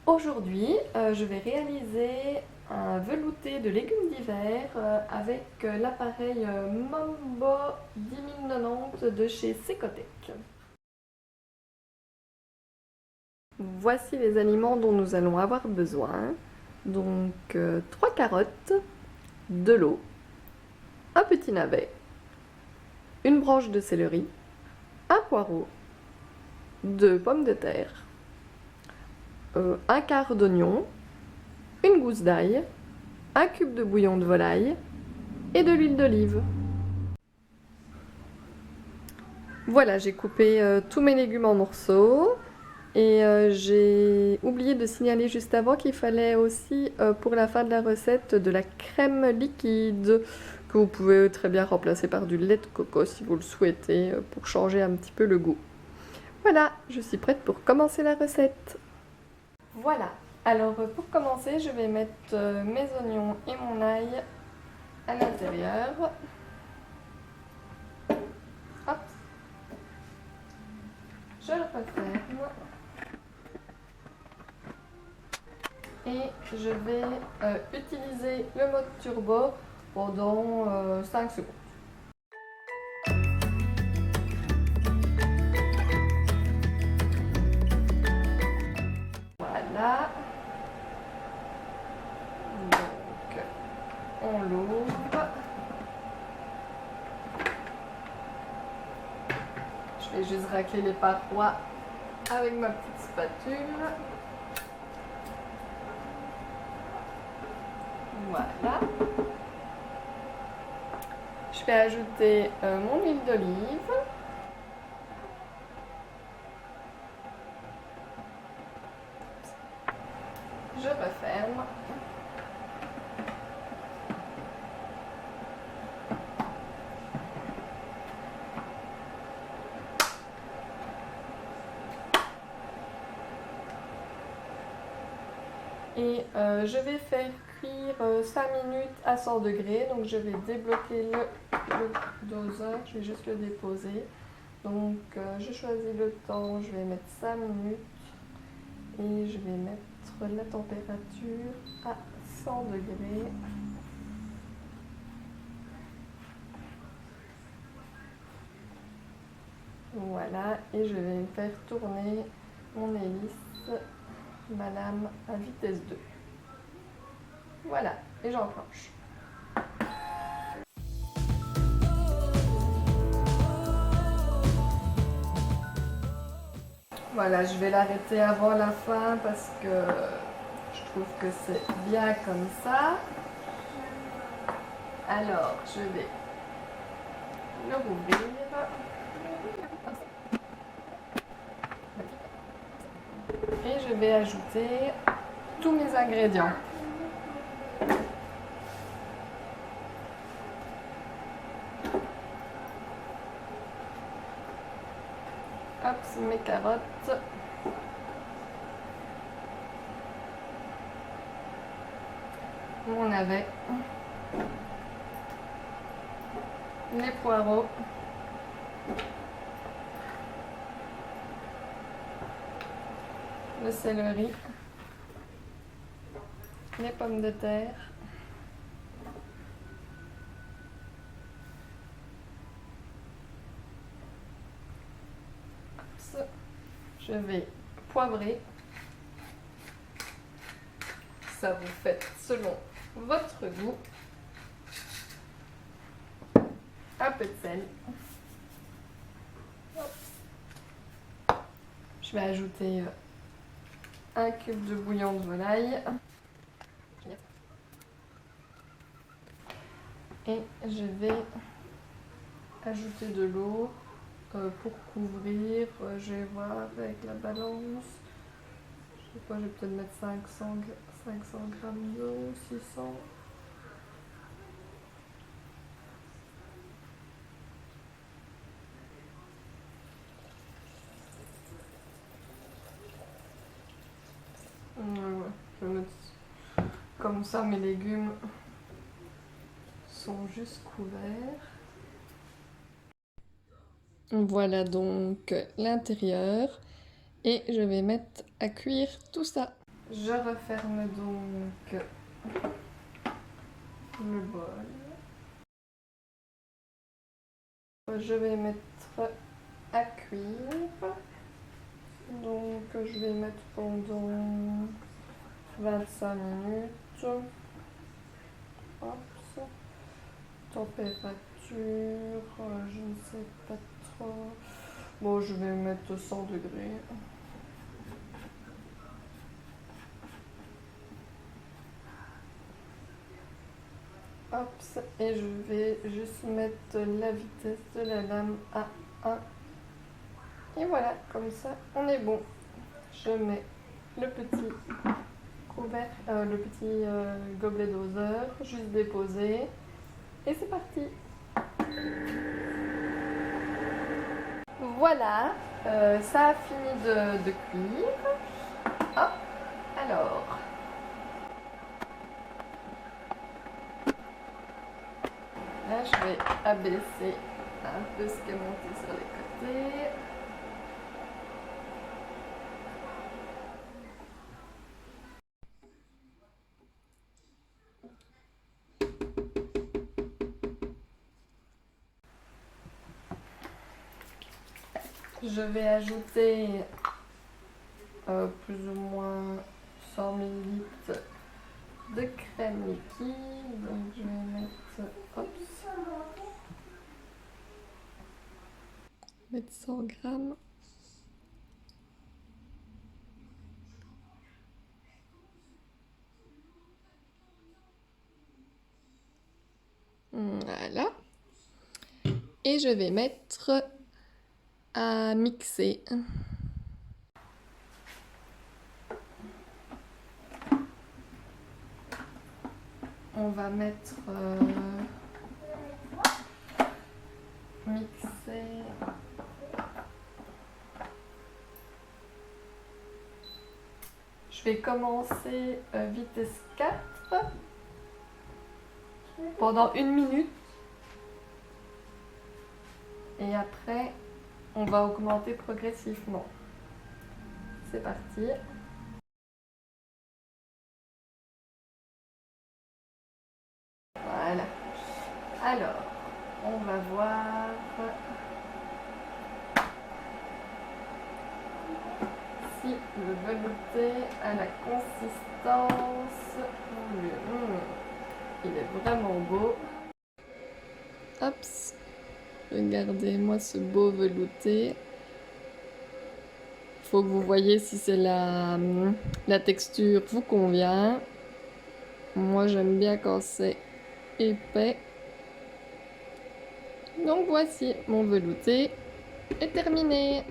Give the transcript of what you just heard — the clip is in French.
Aujourd'hui, je vais réaliser un velouté de légumes d'hiver avec l'appareil Mambo 10090 de chez Secotec. Voici les aliments dont nous allons avoir besoin. Donc 3 carottes, de l'eau, un petit navet, une branche de céleri, un poireau, 2 pommes de terre, un quart d'oignon, une gousse d'ail, un cube de bouillon de volaille et de l'huile d'olive. Voilà, j'ai coupé tous mes légumes en morceaux et j'ai oublié de signaler juste avant qu'il fallait aussi pour la fin de la recette de la crème liquide que vous pouvez très bien remplacer par du lait de coco si vous le souhaitez pour changer un petit peu le goût. Voilà, je suis prête pour commencer la recette. Voilà, alors pour commencer, je vais mettre mes oignons et mon ail à l'intérieur. Hop. Je le referme. Et je vais utiliser le mode turbo pendant 5 secondes. Voilà. Donc, on l'ouvre. Je vais juste racler les parois avec ma petite spatule. Voilà. Je vais ajouter mon huile d'olive. Je referme. Et je vais faire cuire 5 minutes à 100 degrés. Donc je vais débloquer le doseur, je vais juste le déposer. Donc je choisis le temps, je vais mettre 5 minutes et je vais mettre la température à 100 degrés. Voilà, et je vais faire tourner mon hélice, ma lame à vitesse 2. Voilà, et j'enclenche. Voilà, je vais l'arrêter avant la fin parce que je trouve que c'est bien comme ça. Alors, je vais le rouvrir. Et je vais ajouter tous mes ingrédients. Hop, mes carottes. Mon navet. Les poireaux. Le céleri. Les pommes de terre. Je vais poivrer. Ça vous faites selon votre goût. Un peu de sel. Je vais ajouter un cube de bouillon de volaille. Et je vais ajouter de l'eau pour couvrir. Je vais voir avec la balance. Je sais pas, je vais peut-être mettre 500 grammes d'eau, 600. Ouais, je vais mettre comme ça, mes légumes sont juste couverts. Voilà donc l'intérieur et je vais mettre à cuire tout ça. Je referme donc le bol. Je vais mettre à cuire. Donc je vais mettre pendant 25 minutes. Hop. Température, je ne sais pas trop. Bon, je vais mettre 100 degrés. Hop, et je vais juste mettre la vitesse de la lame à 1. Et voilà, comme ça, on est bon. Je mets le petit couvercle, le petit gobelet doseur, juste déposé. Et c'est parti. Voilà, ça a fini de cuire. Hop, alors. Là, je vais abaisser un peu ce qui est monté sur les côtés. Je vais ajouter plus ou moins 100 ml de crème liquide. Donc je vais mettre, hop, 100 grammes. Voilà. Et je vais mettre à mixer. On va mettre mixer. Je vais commencer vitesse 4 pendant 1 minute. Et après, on va augmenter progressivement. C'est parti. Voilà. Alors, on va voir si le velouté a la consistance voulue. Il est vraiment beau. Hop. Regardez-moi ce beau velouté. Faut que vous voyez si c'est la texture vous convient. Moi, j'aime bien quand c'est épais. Donc voici, mon velouté est terminé.